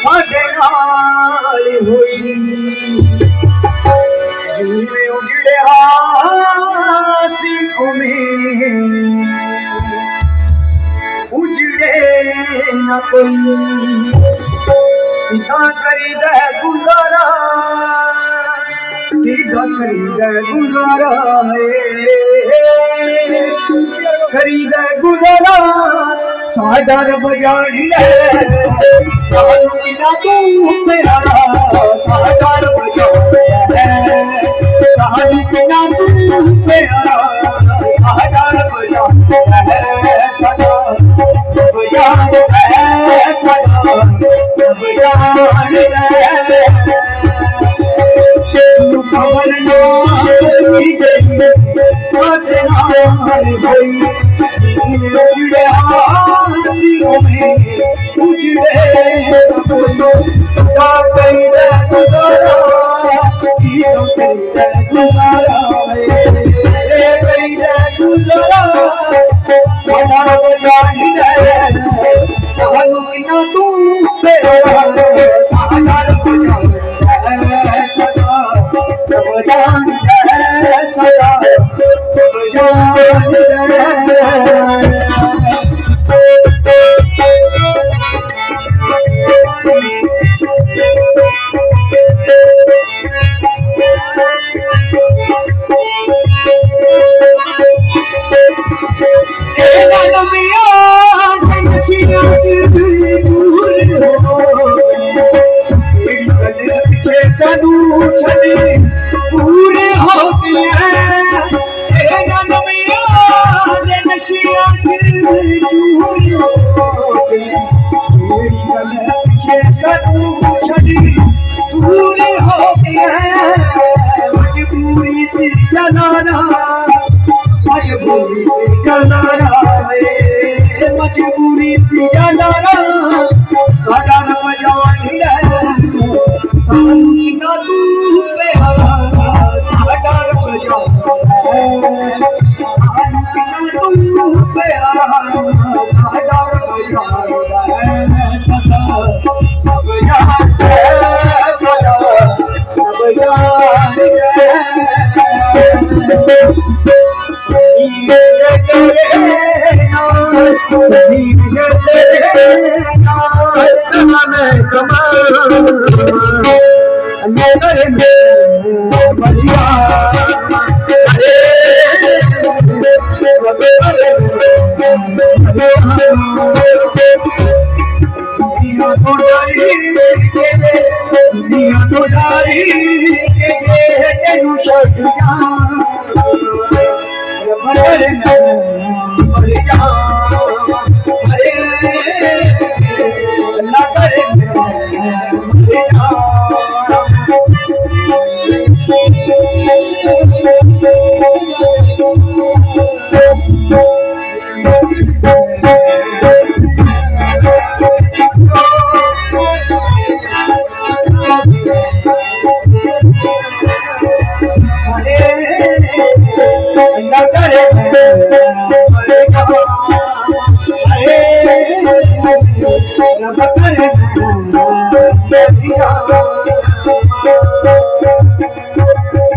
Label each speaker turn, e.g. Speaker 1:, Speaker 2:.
Speaker 1: साडे नाल होई जिवें उजड़िया सी उजड़े न कोई किदा करीदा गुजारा करीदा गुजारा साडा रब जानी ले सानू किना तू प्यारा साडा रब जानी ले सानू किना तू प्यारा साडा रब जानी ले साडा रब जानी ले साडा रब जानी ले खबर ना कोई गई साडे नाल होई जिवें उजड़े हासियों में उजड़े बोलो का करीदा गुजारा की तो करीदा गुजारा करीदा गुजारा साडा रब जानी ले सानू किना तू प्यारा साडा रब जानी ले साडा रब जानी ले साडा रब जानी ले सानू छड़ी पूरे हो गए नशिया चूर हो गई पीछे सानू छड़ी दूर हो गए मजबूरी से जनाना मजबूरी से जनाना मजबूरी से जनाना साडा रब जानी ले सानू किना तू प्यारा साडा रब जानी ले सानू किना तू प्यारा साडा रब जानी ले साडा रब जानी ले साडा रब जानी ले समीर तेरे नाल बढ़िया तो डारी तेनू छड़ जा मर जा अल्लाह करे मर जा अल्लाह करे रब करे